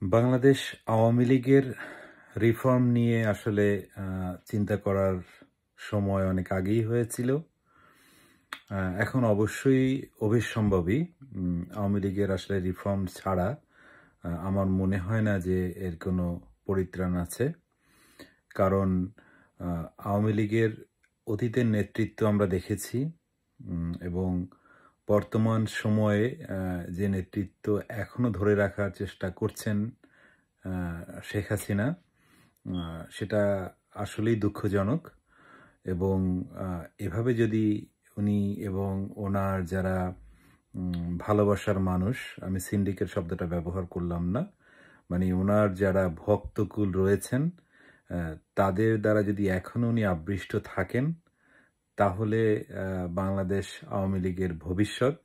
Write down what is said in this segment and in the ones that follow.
বাংলাদেশ আওয়ামী লীগের রিফর্ম নিয়ে আসলে চিন্তা করার সময় অনেক আগেই হয়েছিল। এখন অবশ্যই অবিসম্ভাবী আওয়ামী লীগের আসলে রিফর্ম ছাড়া আমার মনে হয় না যে এর কোনো পরিত্রাণ আছে। কারণ আওয়ামী লীগের অতীতের নেতৃত্ব আমরা দেখেছি এবং বর্তমান সময়ে যে নেতৃত্ব এখনো ধরে রাখার চেষ্টা করছেন শেখ হাসিনা, সেটা আসলেই দুঃখজনক। এবং এভাবে যদি উনি এবং ওনার যারা ভালোবাসার মানুষ, আমি সিন্ডিকেট শব্দটা ব্যবহার করলাম না, মানে ওনার যারা ভক্তকুল রয়েছেন তাদের দ্বারা যদি এখনো উনি আবৃষ্ট থাকেন, তাহলে বাংলাদেশ আওয়ামী লীগের ভবিষ্যৎ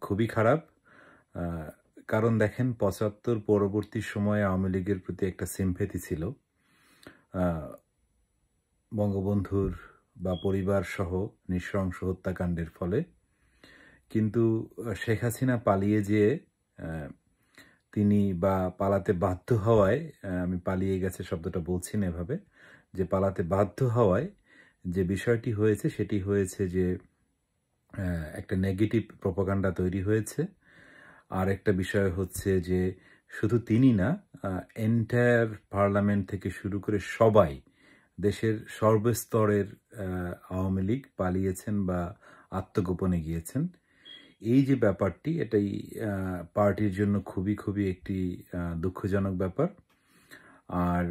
খুবই খারাপ। কারণ দেখেন, ৭৫ পরবর্তী সময়ে আওয়ামী লীগের প্রতি একটা সিম্প্যাথি ছিল বঙ্গবন্ধুর বা পরিবার সহ নৃশংস হত্যাকাণ্ডের ফলে। কিন্তু শেখ হাসিনা পালিয়ে যেয়ে তিনি বা পালাতে বাধ্য হওয়ায়, আমি পালিয়ে গেছে শব্দটা বলছি না এভাবে, যে পালাতে বাধ্য হওয়ায় যে বিষয়টি হয়েছে সেটি হয়েছে যে একটা নেগেটিভ প্রপাগান্ডা তৈরি হয়েছে। আর একটা বিষয় হচ্ছে যে শুধু তিনি না, এন্টায়ার পার্লামেন্ট থেকে শুরু করে সবাই, দেশের সর্বস্তরের আওয়ামী লীগ পালিয়েছেন বা আত্মগোপনে গিয়েছেন। এই যে ব্যাপারটি, এটাই পার্টির জন্য খুবই খুবই একটি দুঃখজনক ব্যাপার। আর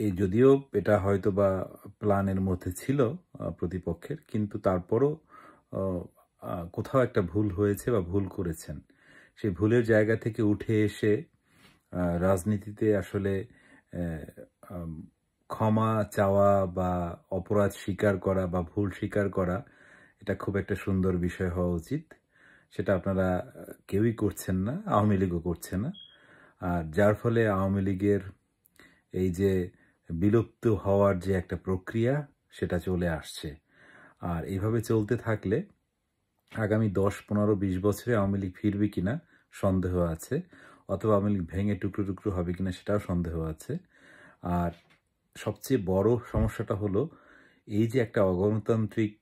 এই যদিও এটা হয়তো বা প্ল্যানের মধ্যে ছিল প্রতিপক্ষের, কিন্তু তারপরও কোথাও একটা ভুল হয়েছে বা ভুল করেছেন। সেই ভুলের জায়গা থেকে উঠে এসে রাজনীতিতে আসলে ক্ষমা চাওয়া বা অপরাধ স্বীকার করা বা ভুল স্বীকার করা, এটা খুব একটা সুন্দর বিষয় হওয়া উচিত। সেটা আপনারা কেউই করছেন না, আওয়ামী লীগও করছে না। আর যার ফলে আওয়ামী লীগের এই যে বিলুপ্ত হওয়ার যে একটা প্রক্রিয়া, সেটা চলে আসছে। আর এইভাবে চলতে থাকলে আগামী 10, 15, 20 বছরে আওয়ামী লীগ ফিরবে কিনা সন্দেহ আছে, অথবা আওয়ামী লীগ ভেঙে টুকরো টুকরো হবে কিনা সেটাও সন্দেহ আছে। আর সবচেয়ে বড় সমস্যাটা হলো, এই যে একটা অগণতান্ত্রিক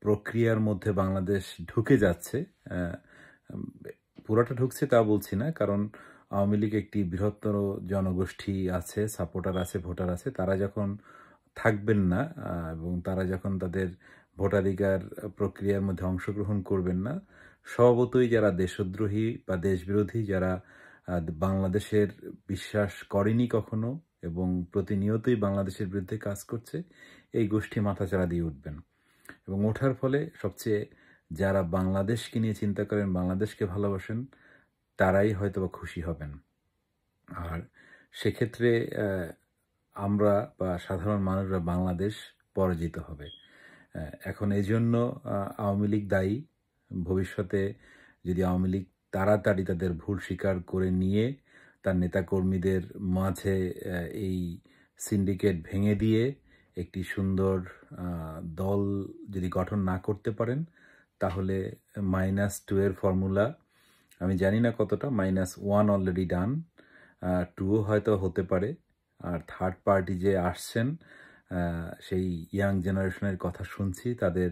প্রক্রিয়ার মধ্যে বাংলাদেশ ঢুকে যাচ্ছে, পুরোটা ঢুকছে তা বলছি না, কারণ আওয়ামী লীগ একটি বৃহত্তর জনগোষ্ঠী আছে, সাপোর্টার আছে, ভোটার আছে। তারা যখন থাকবেন না এবং তারা যখন তাদের ভোটাধিকার প্রক্রিয়ার মধ্যে অংশগ্রহণ করবেন না, স্বভাবতই যারা দেশদ্রোহী বা দেশবিরোধী, যারা বাংলাদেশের বিশ্বাস করেনি কখনো এবং প্রতিনিয়তই বাংলাদেশের বিরুদ্ধে কাজ করছে, এই গোষ্ঠী মাথাচাড়া দিয়ে উঠবেন। এবং ওঠার ফলে সবচেয়ে যারা বাংলাদেশকে নিয়ে চিন্তা করেন, বাংলাদেশকে ভালোবাসেন, তারাই হয়তোবা খুশি হবেন। আর সেক্ষেত্রে আমরা বা সাধারণ মানুষরা, বাংলাদেশ পরাজিত হবে। এখন এই জন্য আওয়ামী লীগ দায়ী। ভবিষ্যতে যদি আওয়ামী লীগ তাড়াতাড়ি তাদের ভুল স্বীকার করে নিয়ে তার নেতাকর্মীদের মাঝে এই সিন্ডিকেট ভেঙে দিয়ে একটি সুন্দর দল যদি গঠন না করতে পারেন, তাহলে -2 এর ফর্মুলা, আমি জানি না কতটা, -1 অলরেডি ডান, 2 হয়তো হতে পারে। আর থার্ড পার্টি যে আসছেন, সেই ইয়াং জেনারেশনের কথা শুনছি, তাদের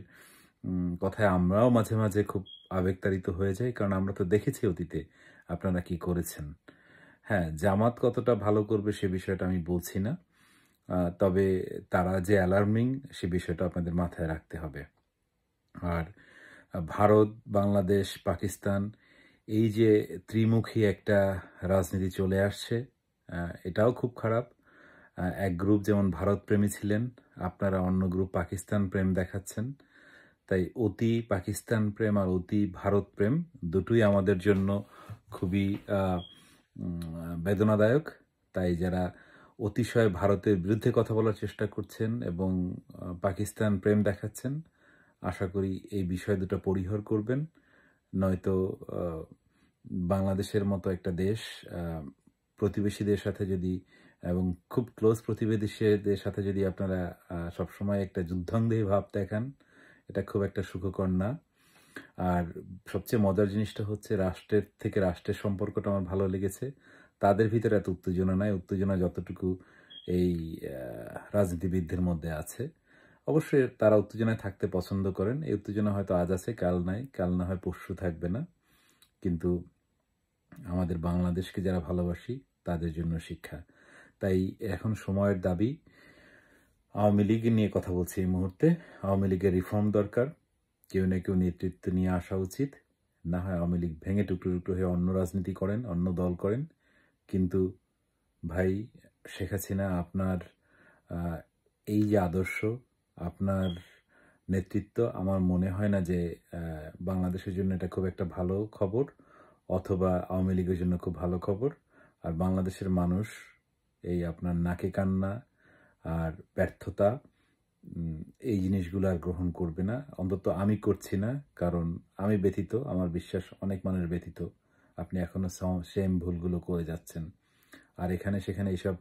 কথায় আমরাও মাঝে মাঝে খুব আবেগতাড়িত হয়ে যাই, কারণ আমরা তো দেখেছি অতীতে আপনারা কি করেছেন। হ্যাঁ, জামাত কতটা ভালো করবে সে বিষয়টা আমি বলছি না, তবে তারা যে অ্যালার্মিং সে বিষয়টা আপনাদের মাথায় রাখতে হবে। আর ভারত, বাংলাদেশ, পাকিস্তান, এই যে ত্রিমুখী একটা রাজনীতি চলে আসছে, এটাও খুব খারাপ। এক গ্রুপ যেমন ভারত প্রেমী ছিলেন, আপনারা অন্য গ্রুপ পাকিস্তান প্রেম দেখাচ্ছেন। তাই অতি পাকিস্তান প্রেম আর অতি ভারত প্রেম দুটোই আমাদের জন্য খুবই বেদনাদায়ক। তাই যারা অতিশয় ভারতের বিরুদ্ধে কথা বলার চেষ্টা করছেন এবং পাকিস্তান প্রেম দেখাচ্ছেন, আশা করি এই বিষয় দুটো পরিহার করবেন। নয়তো বাংলাদেশের মতো একটা দেশ প্রতিবেশীদের সাথে যদি, এবং খুব ক্লোজ প্রতিবেশীদের সাথে যদি আপনারা সবসময় একটা যুদ্ধাঙ্গী ভাব দেখান, এটা খুব একটা সুখকর না। আর সবচেয়ে মজার জিনিসটা হচ্ছে, রাষ্ট্রের থেকে রাষ্ট্রের সম্পর্কটা আমার ভালো লেগেছে। তাদের ভিতরে এত উত্তেজনা নাই, উত্তেজনা যতটুকু এই রাজনীতিবিদদের মধ্যে আছে। অবশ্যই তারা উত্তেজনায় থাকতে পছন্দ করেন। এই উত্তেজনা হয়তো আজ আছে, কাল নাই, কাল না হয় পরশু থাকবে না। কিন্তু আমাদের বাংলাদেশকে যারা ভালোবাসি তাদের জন্য শিক্ষা। তাই এখন সময়ের দাবি, আওয়ামী লীগ নিয়ে কথা বলছি এই মুহূর্তে। আওয়ামী লীগের রিফর্ম দরকার, কেউ না কেউ নেতৃত্ব নিয়ে আসা উচিত। না হয় আওয়ামী লীগ ভেঙে টুকরো টুকরো হয়ে অন্য রাজনীতি করেন, অন্য দল করেন। কিন্তু ভাই শেখ হাসিনা, আপনার এই যে আদর্শ, আপনার নেতৃত্ব, আমার মনে হয় না যে বাংলাদেশের জন্য এটা খুব একটা ভালো খবর, অথবা আওয়ামী লীগের জন্য খুব ভালো খবর। আর বাংলাদেশের মানুষ এই আপনার নাকে কান্না আর ব্যর্থতা, এই জিনিসগুলো আর গ্রহণ করবে না। অন্তত আমি করছি না, কারণ আমি ব্যথিত, আমার বিশ্বাস অনেক মানুষ ব্যথিত। আপনি এখনো সেম ভুলগুলো করে যাচ্ছেন। আর এখানে সেখানে এইসব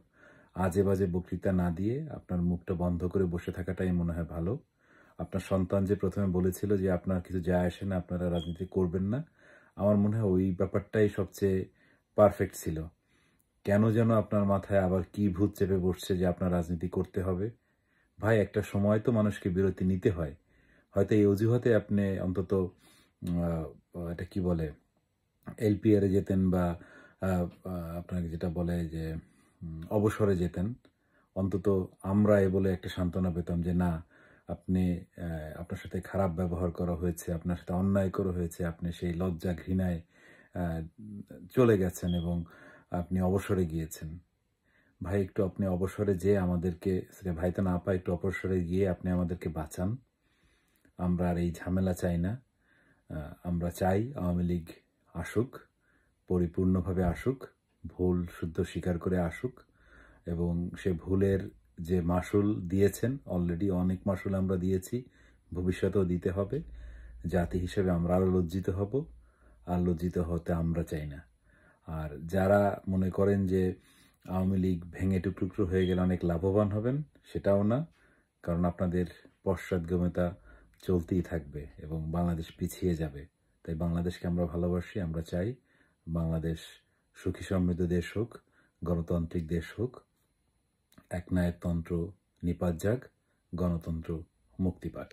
আজে বাজে বক্তৃতা না দিয়ে আপনার মুখটা বন্ধ করে বসে থাকাটাই মনে হয় ভালো। আপনার সন্তান যে প্রথমে বলেছিল যে আপনার কিছু যায় আসে না, আপনারা রাজনীতি করবেন না, আমার মনে হয় ওই ব্যাপারটাই সবচেয়ে পারফেক্ট ছিল। কেন যেন আপনার মাথায় আবার কি ভূত চেপে বসছে যে আপনার রাজনীতি করতে হবে। ভাই, একটা সময় তো মানুষকে বিরতি নিতে হয়। হয়তো এই অজুহাতে আপনি অন্তত এটা কি বলে এলপিআরে যেতেন, বা আপনাকে যেটা বলে যে অবসরে যেতেন। অন্তত আমরা এ বলে একটা সান্ত্বনা পেতাম যে না, আপনি আপনার সাথে খারাপ ব্যবহার করা হয়েছে, আপনার সাথে অন্যায় করা হয়েছে, আপনি সেই লজ্জা ঘৃণায় চলে গেছেন এবং আপনি অবসরে গিয়েছেন। ভাই, একটু আপনি অবসরে যেয়ে আমাদেরকে, ভাই তো না পাই, একটু অবসরে গিয়ে আপনি আমাদেরকে বাঁচান। আমরা আর এই ঝামেলা চাই না। আমরা চাই আওয়ামী লীগ আসুক, পরিপূর্ণভাবে আসুক, ভুল শুদ্ধ স্বীকার করে আসুক, এবং সে ভুলের যে মাসুল দিয়েছেন, অলরেডি অনেক মাসুল আমরা দিয়েছি, ভবিষ্যতেও দিতে হবে। জাতি হিসেবে আমরা আরও লজ্জিত হব, আর লজ্জিত হতে আমরা চাই না। আর যারা মনে করেন যে আওয়ামী লীগ ভেঙে টুকরো হয়ে গেলে অনেক লাভবান হবেন, সেটাও না। কারণ আপনাদের পশ্চাৎগামিতা চলতেই থাকবে এবং বাংলাদেশ পিছিয়ে যাবে। তাই বাংলাদেশকে আমরা ভালোবাসি, আমরা চাই বাংলাদেশ সুখী সমৃদ্ধ দেশ হোক, গণতান্ত্রিক দেশ হোক, একনায়কতন্ত্র নিপাত যাক, গণতন্ত্র মুক্তি পাক।